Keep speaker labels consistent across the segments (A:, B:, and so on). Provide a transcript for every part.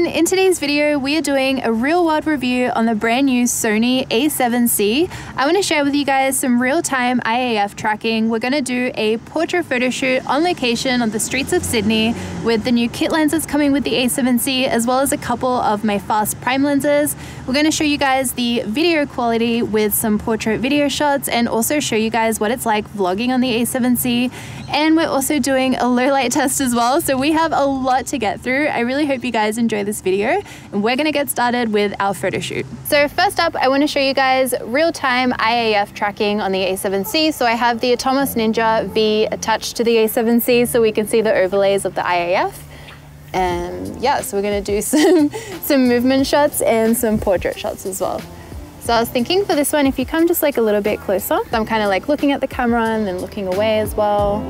A: everyone! In today's video, we are doing a real-world review on the brand new Sony A7C. I want to share with you guys some real-time Iaf tracking. We're going to do a portrait photo shoot on location on the streets of Sydney with the new kit lenses coming with the A7C, as well as a couple of my fast prime lenses. We're going to show you guys the video quality with some portrait video shots and also show you guys what it's like vlogging on the A7C. And we're also doing a low light test as well, so we have a lot to get through. I really hope you guys enjoy this video, and we're gonna get started with our photo shoot. So first up, I want to show you guys real-time Iaf tracking on the A7C. So I have the Atomos Ninja V attached to the A7C so we can see the overlays of the Iaf. And yeah, so we're gonna do some movement shots and some portrait shots as well. So I was thinking for this one, if you come just like a little bit closer, I'm kind of like looking at the camera and then looking away as well.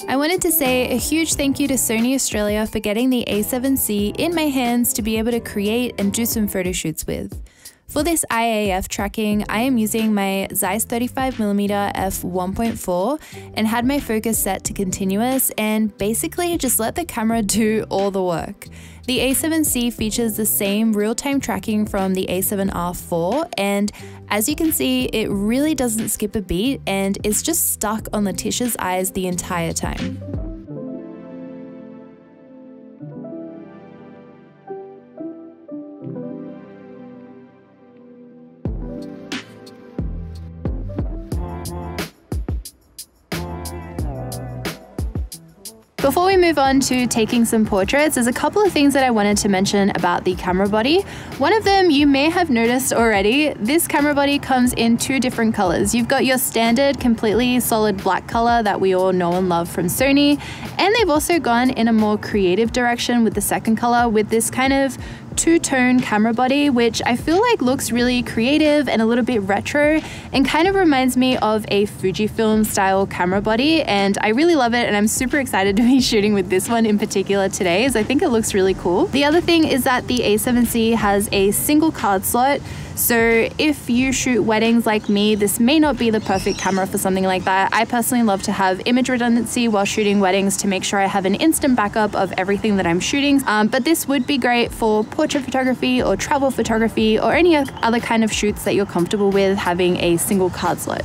A: I wanted to say a huge thank you to Sony Australia for getting the A7C in my hands to be able to create and do some photo shoots with. For this Iaf tracking, I am using my Zeiss 35mm f1.4 and had my focus set to continuous and basically just let the camera do all the work. The A7C features the same real-time tracking from the A7R IV, and as you can see, it really doesn't skip a beat and is just stuck on Letitia's eyes the entire time. Before we move on to taking some portraits, there's a couple of things that I wanted to mention about the camera body. One of them you may have noticed already. This camera body comes in two different colors. You've got your standard completely solid black color that we all know and love from Sony, and they've also gone in a more creative direction with the second color with this kind of two-tone camera body, which I feel like looks really creative and a little bit retro and kind of reminds me of a Fujifilm style camera body, and I really love it and I'm super excited to be shooting with this one in particular today as I think it looks really cool. The other thing is that the A7C has a single card slot, so if you shoot weddings like me, this may not be the perfect camera for something like that. I personally love to have image redundancy while shooting weddings to make sure I have an instant backup of everything that I'm shooting, but this would be great for portrait photography or travel photography or any other kind of shoots that you're comfortable with having a single card slot.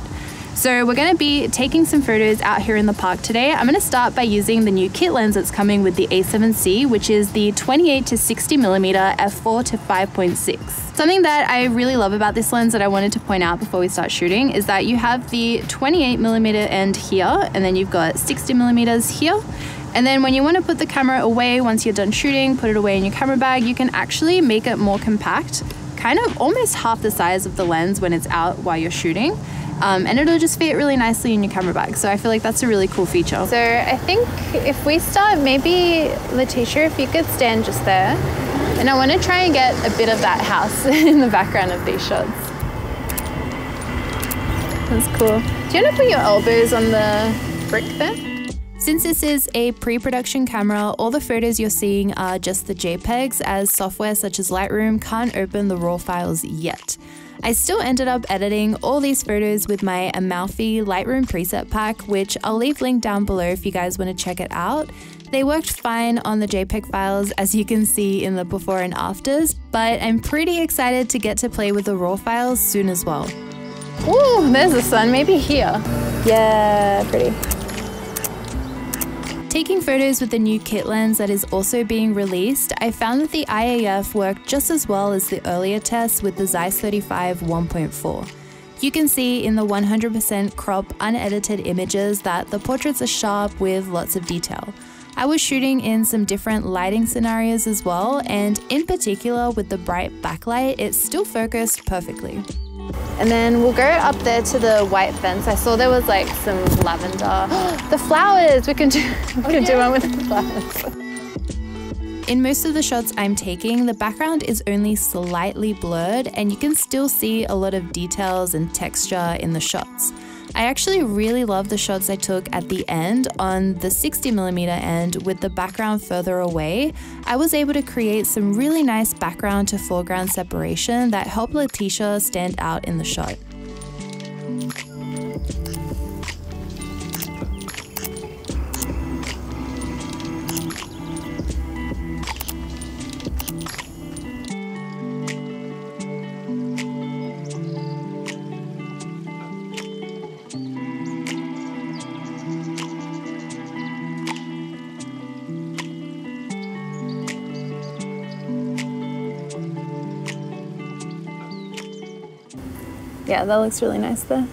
A: So we're going to be taking some photos out here in the park today. I'm going to start by using the new kit lens that's coming with the A7C, which is the 28 to 60mm f4 to 5.6. Something that I really love about this lens that I wanted to point out before we start shooting is that you have the 28mm end here, and then you've got 60mm here. And then when you want to put the camera away, once you're done shooting, put it away in your camera bag, you can actually make it more compact, kind of almost half the size of the lens when it's out while you're shooting. And it'll just fit really nicely in your camera bag. So I feel like that's a really cool feature. So I think if we start, maybe Letitia, if you could stand just there. And I want to try and get a bit of that house in the background of these shots. That's cool. Do you want to put your elbows on the brick there? Since this is a pre-production camera, all the photos you're seeing are just the JPEGs, as software such as Lightroom can't open the RAW files yet. I still ended up editing all these photos with my Amalfi Lightroom preset pack, which I'll leave linked down below if you guys want to check it out. They worked fine on the JPEG files, as you can see in the before and afters, but I'm pretty excited to get to play with the RAW files soon as well. Ooh, there's the sun, maybe here. Yeah, pretty. Taking photos with the new kit lens that is also being released, I found that the Iaf worked just as well as the earlier tests with the Zeiss 35 1.4. You can see in the 100% crop unedited images that the portraits are sharp with lots of detail. I was shooting in some different lighting scenarios as well, and in particular with the bright backlight, it still focused perfectly. And then we'll go up there to the white fence. I saw there was like some lavender. The flowers! We can do one with the flowers. In most of the shots I'm taking, the background is only slightly blurred and you can still see a lot of details and texture in the shots. I actually really love the shots I took at the end on the 60mm end with the background further away. I was able to create some really nice background to foreground separation that helped Letitia stand out in the shot. Yeah, that looks really nice there.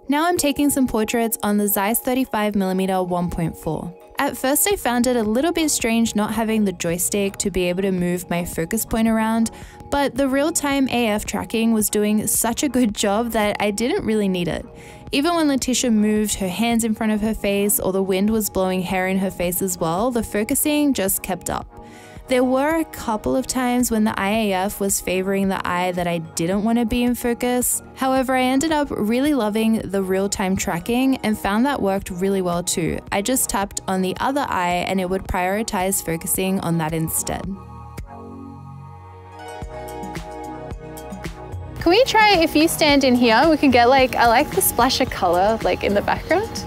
A: Now I'm taking some portraits on the Zeiss 35mm 1.4. At first I found it a little bit strange not having the joystick to be able to move my focus point around, but the real-time Iaf tracking was doing such a good job that I didn't really need it. Even when Letitia moved her hands in front of her face or the wind was blowing hair in her face as well, the focusing just kept up. There were a couple of times when the IAF was favoring the eye that I didn't want to be in focus. However, I ended up really loving the real-time tracking and found that worked really well too. I just tapped on the other eye and it would prioritize focusing on that instead. Can we try, if you stand in here, we can get like, I like the splash of color like in the background.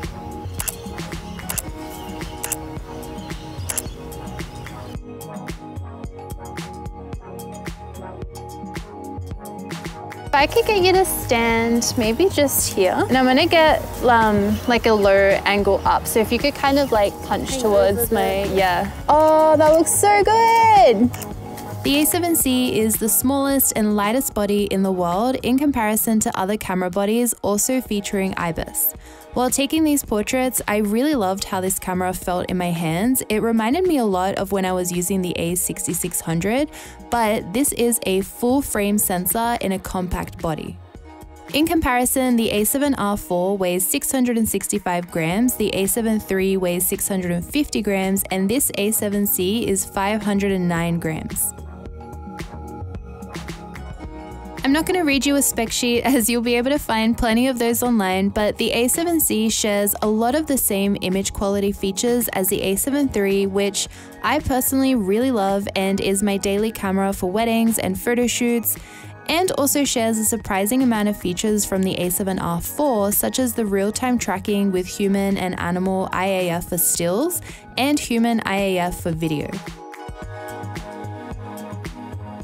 A: If I could get you to stand maybe just here, and I'm gonna get like a low angle up. So if you could kind of like punch towards my, yeah. Oh, that looks so good. The A7C is the smallest and lightest body in the world in comparison to other camera bodies also featuring IBIS. While taking these portraits, I really loved how this camera felt in my hands. It reminded me a lot of when I was using the A6600, but this is a full frame sensor in a compact body. In comparison, the A7R4 weighs 665 grams, the A7 III weighs 650 grams, and this A7C is 509 grams. I'm not going to read you a spec sheet as you'll be able to find plenty of those online, but the A7C shares a lot of the same image quality features as the A7 III, which I personally really love and is my daily camera for weddings and photo shoots, and also shares a surprising amount of features from the A7R4, such as the real-time tracking with human and animal IAF for stills and human IAF for video.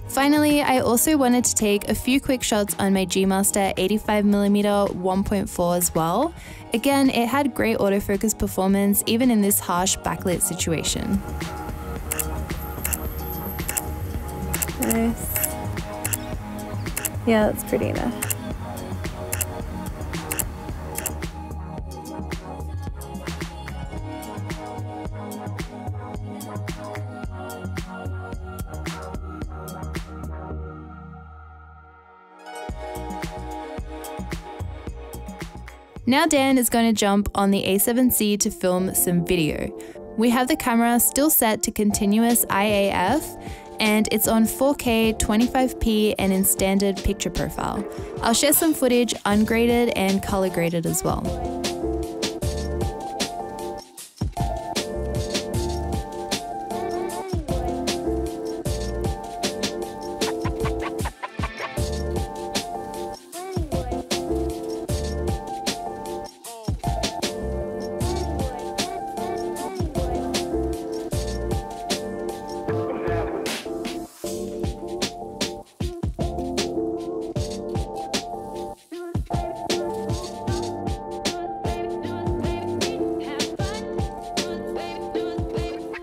A: Finally, I also wanted to take a few quick shots on my G Master 85mm 1.4 as well. Again, it had great autofocus performance even in this harsh backlit situation. Nice. Yeah, that's pretty there. Now Dan is going to jump on the A7C to film some video. We have the camera still set to continuous IAF and it's on 4K 25p and in standard picture profile. I'll share some footage ungraded and color graded as well.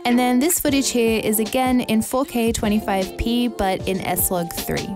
A: And then this footage here is again in 4K 25p but in S-Log 3.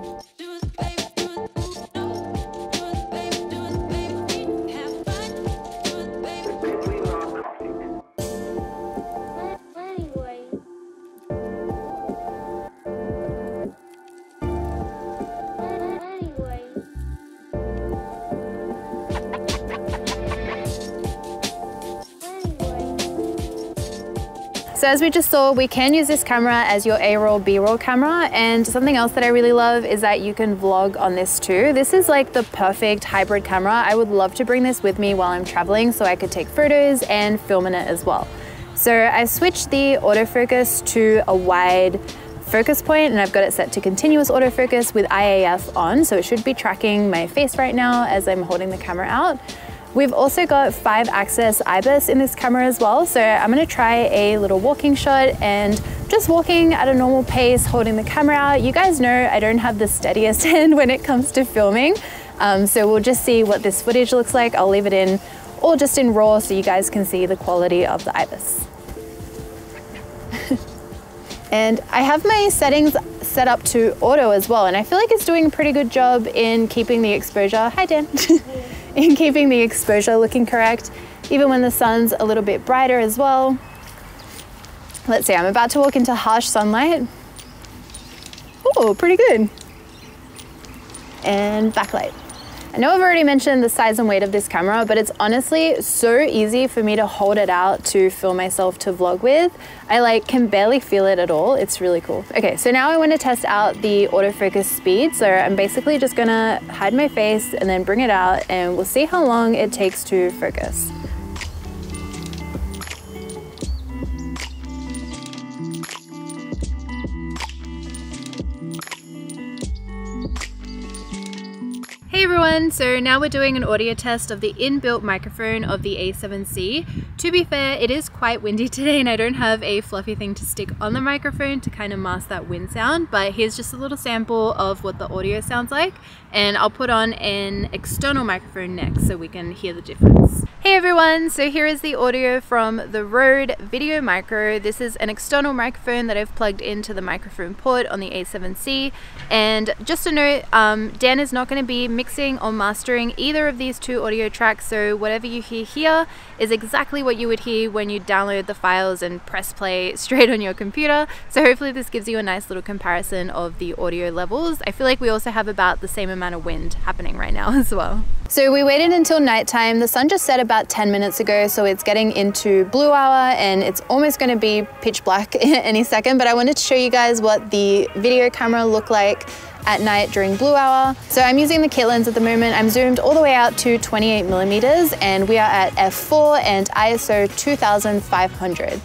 A: So as we just saw, we can use this camera as your A-roll, B-roll camera, and something else that I really love is that you can vlog on this too. This is like the perfect hybrid camera. I would love to bring this with me while I'm traveling so I could take photos and film in it as well. So I switched the autofocus to a wide focus point and I've got it set to continuous autofocus with IAF on, so it should be tracking my face right now as I'm holding the camera out. We've also got 5-axis IBIS in this camera as well, so I'm going to try a little walking shot and just walking at a normal pace, holding the camera out. You guys know I don't have the steadiest hand when it comes to filming, so we'll just see what this footage looks like. I'll leave it in or just in RAW so you guys can see the quality of the IBIS. And I have my settings set up to auto as well, and I feel like it's doing a pretty good job in keeping the exposure, hi Dan, in keeping the exposure looking correct, even when the sun's a little bit brighter as well. Let's see, I'm about to walk into harsh sunlight. Oh, pretty good. And backlight. I know I've already mentioned the size and weight of this camera, but it's honestly so easy for me to hold it out to film myself to vlog with. I can barely feel it at all. It's really cool. Okay, so now I want to test out the autofocus speed. So I'm basically just gonna hide my face and then bring it out, and we'll see how long it takes to focus. Hey everyone, so now we're doing an audio test of the inbuilt microphone of the A7C. To be fair, it is quite windy today and I don't have a fluffy thing to stick on the microphone to kind of mask that wind sound, but here's just a little sample of what the audio sounds like, and I'll put on an external microphone next so we can hear the difference. Hey everyone, so here is the audio from the Rode Video Micro. This is an external microphone that I've plugged into the microphone port on the A7C, and just a note, Dan is not going to be mixing or mastering either of these two audio tracks, so whatever you hear here is exactly what you would hear when you download the files and press play straight on your computer. So hopefully this gives you a nice little comparison of the audio levels. I feel like we also have about the same amount of wind happening right now as well. So we waited until nighttime. The sun just set about 10 minutes ago, so it's getting into blue hour and it's almost going to be pitch black any second, but I wanted to show you guys what the video camera looked like at night during blue hour. So I'm using the kit lens at the moment. I'm zoomed all the way out to 28 millimeters and we are at f4 and ISO 2500.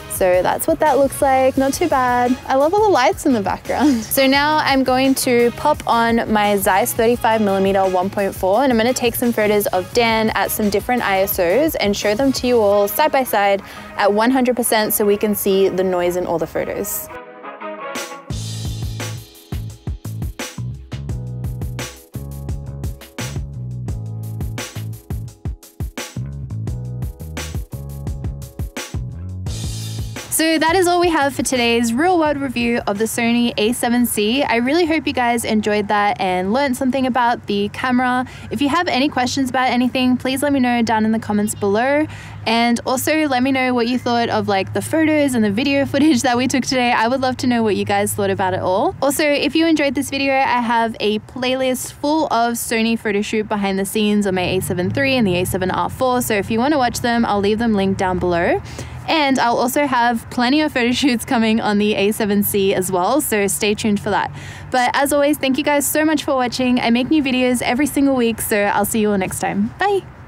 A: So that's what that looks like, not too bad. I love all the lights in the background. So now I'm going to pop on my Zeiss 35mm 1.4 and I'm gonna take some photos of Dan at some different ISOs and show them to you all side by side at 100% so we can see the noise in all the photos. So that is all we have for today's real world review of the Sony A7C. I really hope you guys enjoyed that and learned something about the camera. If you have any questions about anything, please let me know down in the comments below. And also let me know what you thought of the photos and the video footage that we took today. I would love to know what you guys thought about it all. Also, if you enjoyed this video, I have a playlist full of Sony Photoshoot behind the scenes on my A7 III and the A7R IV. So if you want to watch them, I'll leave them linked down below. And I'll also have plenty of photo shoots coming on the A7C as well, so stay tuned for that. But as always, thank you guys so much for watching. I make new videos every single week, so I'll see you all next time. Bye!